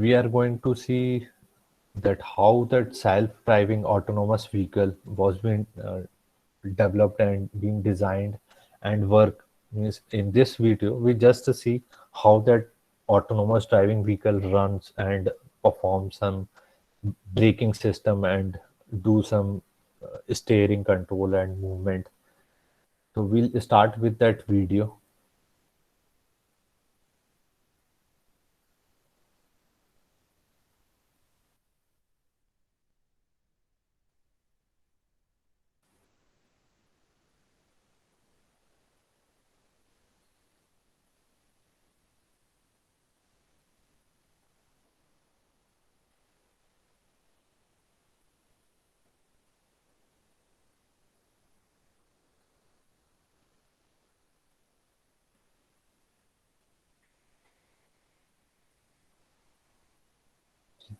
we are going to see that how that self-driving autonomous vehicle was being developed and being designed and work. Means in this video we just see how that autonomous driving vehicle runs and performs some braking system and do some steering control and movement. So we'll start with that video.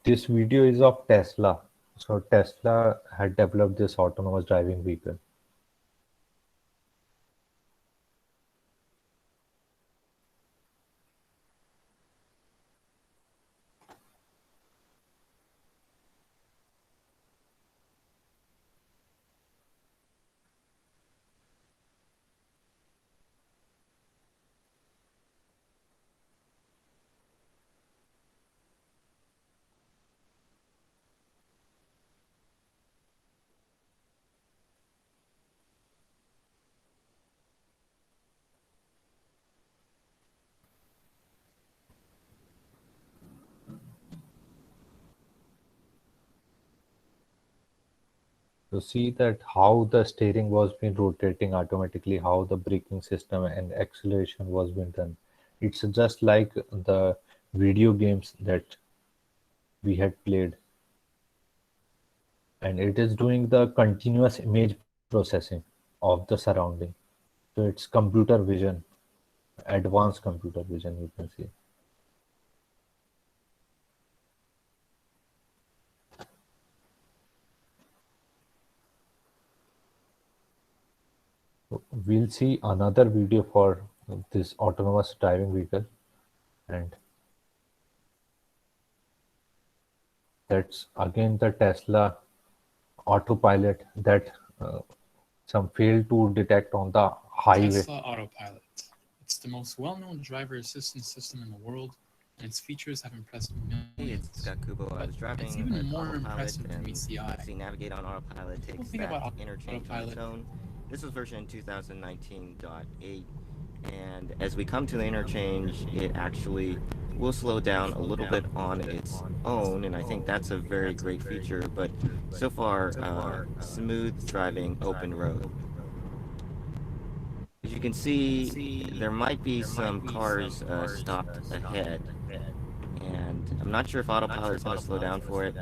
This video is of Tesla. So Tesla had developed this autonomous driving vehicle. To see that how the steering was been rotating automatically, how the braking system and acceleration was being done. It's just like the video games that we had played. And it is doing the continuous image processing of the surrounding. So it's computer vision, advanced computer vision, you can see. We'll see another video for this autonomous driving vehicle, and that's again the Tesla autopilot that some failed to detect on the highway. Tesla Autopilot. It's the most well-known driver assistance system in the world, and its features have impressed millions. It's Scott Kubo. I was driving it's even more Autopilot, impressive to and meet the eye. see Navigate on Autopilot takes think that about interchange on its Autopilot. own. This was version 2019.8, and as we come to the interchange, it actually will slow down a little bit on its own, and I think that's a very great feature. But so far, smooth driving open road. As you can see, there might be some cars stopped ahead, and I'm not sure if Autopilot's going to slow down for it.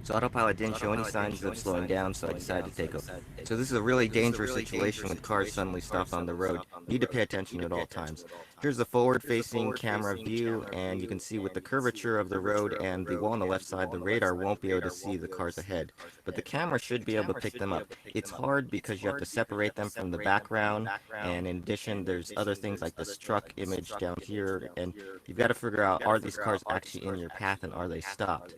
So Autopilot didn't show any signs of slowing down, so I decided to take over. So this is a really dangerous situation with cars suddenly stopped on the road. You need to pay attention at all times. Here's the forward-facing camera view, and you can see with the curvature of the road and the wall on the left side, the radar won't be able to see the cars ahead. But the camera should be able to pick them up. It's hard because you have to separate them from the background, and in addition, there's other things like this truck image down here, and you've got to figure out, are these cars actually in your path and are they stopped?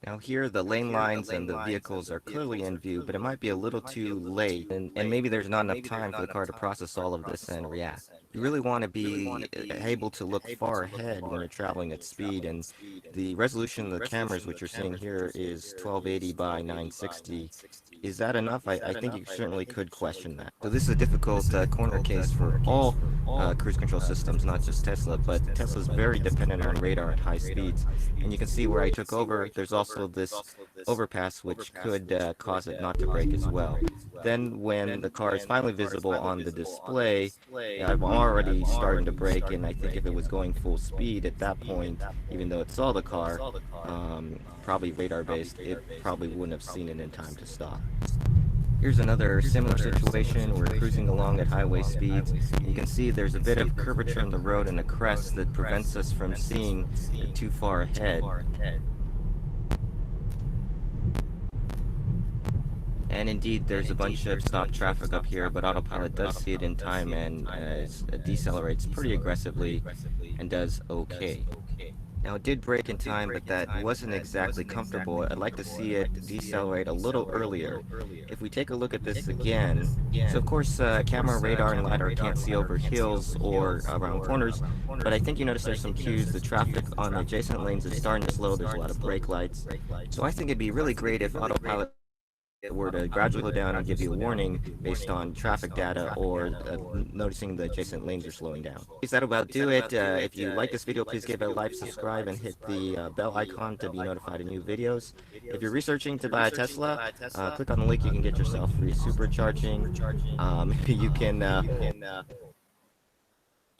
Now here, the lane lines and the vehicles are clearly in view, but it might be a little too late, and maybe there's not enough time for the car to process all of this and react. You really want to be able to look far ahead when you're traveling at speed, and the resolution of the cameras, which you're seeing here, is 1280 by 960. Is that enough? I think you certainly could question that. So this is a difficult corner case for all cruise control systems, not just Tesla, but Tesla's very dependent on radar at high speeds. And you can see where I took over, there's also this overpass which could cause it not to brake as well. Then when the car is finally visible on the display, I'm already starting to brake, and I think if it was going full speed at that point, even though it saw the car, probably radar based, it probably wouldn't have seen it in time to stop. Here's another similar situation. We're cruising along at highway speeds. You can see there's a bit of curvature in the road and a crest that prevents us from seeing too far ahead. And indeed, there's a bunch of stopped traffic up here, but autopilot does see it in time and decelerates pretty aggressively and does okay. Now, it did brake in time, but that wasn't exactly comfortable. I'd like to see it decelerate a little earlier. If we take a look at this again, so of course, camera, radar, and LiDAR can't see over hills or around corners, but I think you notice there's some cues. The traffic on the adjacent lanes is starting to slow. There's a lot of brake lights. So I think it'd be really great if autopilot were to gradually slow down and give you a warning based on traffic data or noticing the adjacent lanes are slowing down. That'll about do it. If you like this video, please give it a like, subscribe, and hit the bell icon to be notified of new videos. If you're researching to buy a Tesla, click on the link. You can get yourself free supercharging. You can...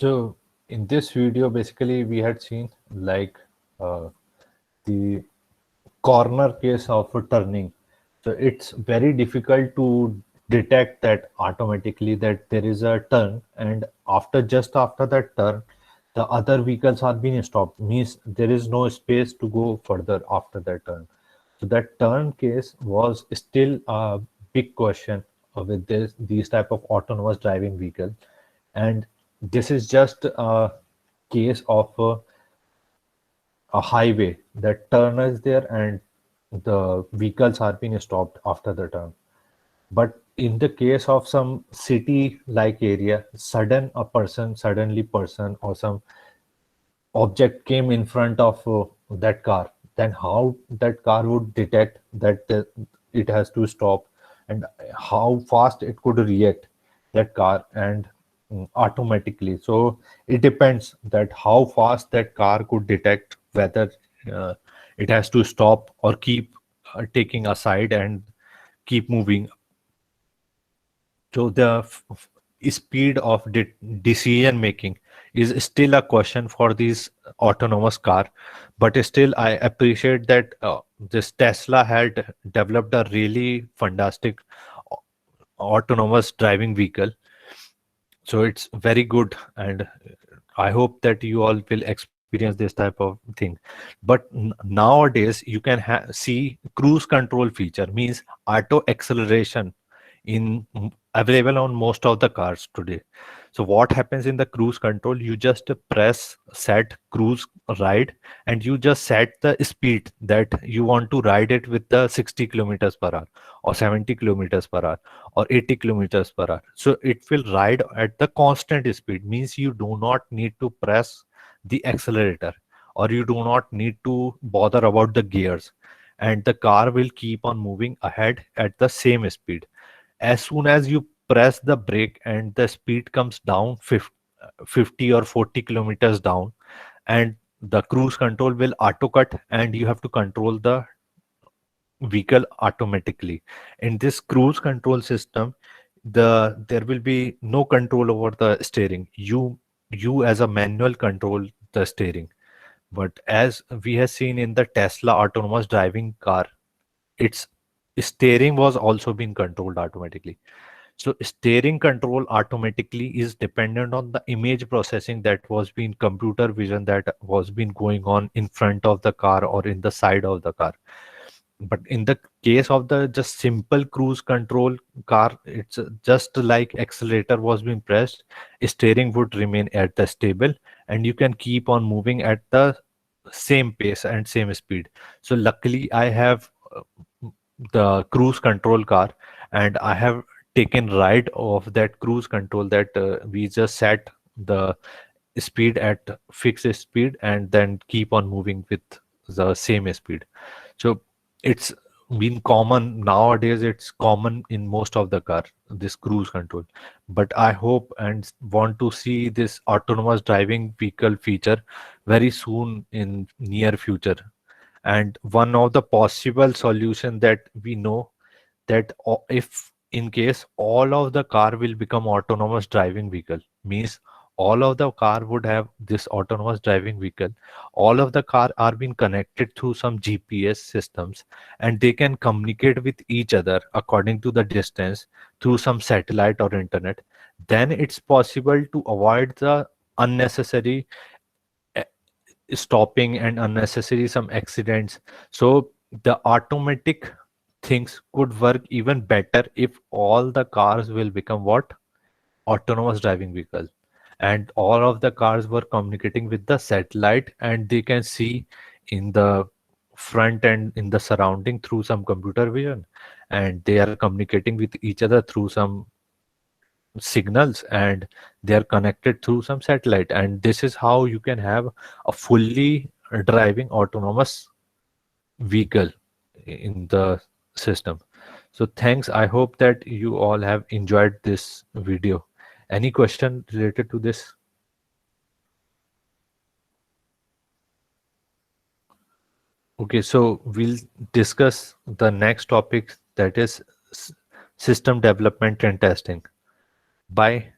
So in this video, basically we had seen like the corner case of a turning. So it's very difficult to detect that automatically that there is a turn, and just after that turn, the other vehicles are being stopped. Means there is no space to go further after that turn. So that turn case was still a big question with these type of autonomous driving vehicle, and this is just a case of a highway. That turn is there and the vehicles are being stopped after the turn. But in the case of some city like area, suddenly person or some object came in front of that car, then how that car would detect that it has to stop, and how fast it could react, that car, and automatically. So it depends that how fast that car could detect whether uh, it has to stop or keep taking aside and keep moving. So the speed of decision making is still a question for these autonomous car, but still I appreciate that this Tesla had developed a really fantastic autonomous driving vehicle. So it's very good, and I hope that you all will experience this type of thing. But nowadays you can see cruise control feature, means auto acceleration available on most of the cars today. So what happens in the cruise control, you just press set cruise ride, and you just set the speed that you want to ride it with the 60 kilometers per hour or 70 kilometers per hour or 80 kilometers per hour. So it will ride at the constant speed, means you do not need to press the accelerator, or you do not need to bother about the gears, and the car will keep on moving ahead at the same speed. As soon as you press the brake and the speed comes down 50 or 40 kilometers down, and the cruise control will auto cut, and you have to control the vehicle automatically. In this cruise control system, there will be no control over the steering. You as a manual control the steering. But as we have seen in the Tesla autonomous driving car, its steering was also being controlled automatically. So steering control automatically is dependent on the image processing that was being computer vision that was been going on in front of the car or in the side of the car. But in the case of the just simple cruise control car, it's just like accelerator was being pressed, steering would remain at the stable, and you can keep on moving at the same pace and same speed. So luckily I have the cruise control car, and I have taken ride of that cruise control that we just set the speed at fixed speed and then keep on moving with the same speed. So it's been common nowadays, it's common in most of the car, this cruise control. But I hope and want to see this autonomous driving vehicle feature very soon in near future. And one of the possible solution that we know, that if in case all of the car will become autonomous driving vehicle, means all of the car would have this autonomous driving vehicle, all of the car are being connected through some GPS systems, and they can communicate with each other according to the distance through some satellite or internet, then it's possible to avoid the unnecessary eh, stopping and unnecessary some accidents. So the automatic things could work even better if all the cars will become what? Autonomous driving vehicle. And all of the cars were communicating with the satellite, and they can see in the front and in the surrounding through some computer vision, and they are communicating with each other through some signals, and they are connected through some satellite, and this is how you can have a fully driving autonomous vehicle in the system. So thanks. I hope that you all have enjoyed this video. Any question related to this? Okay, so we'll discuss the next topic, that is system development and testing. Bye.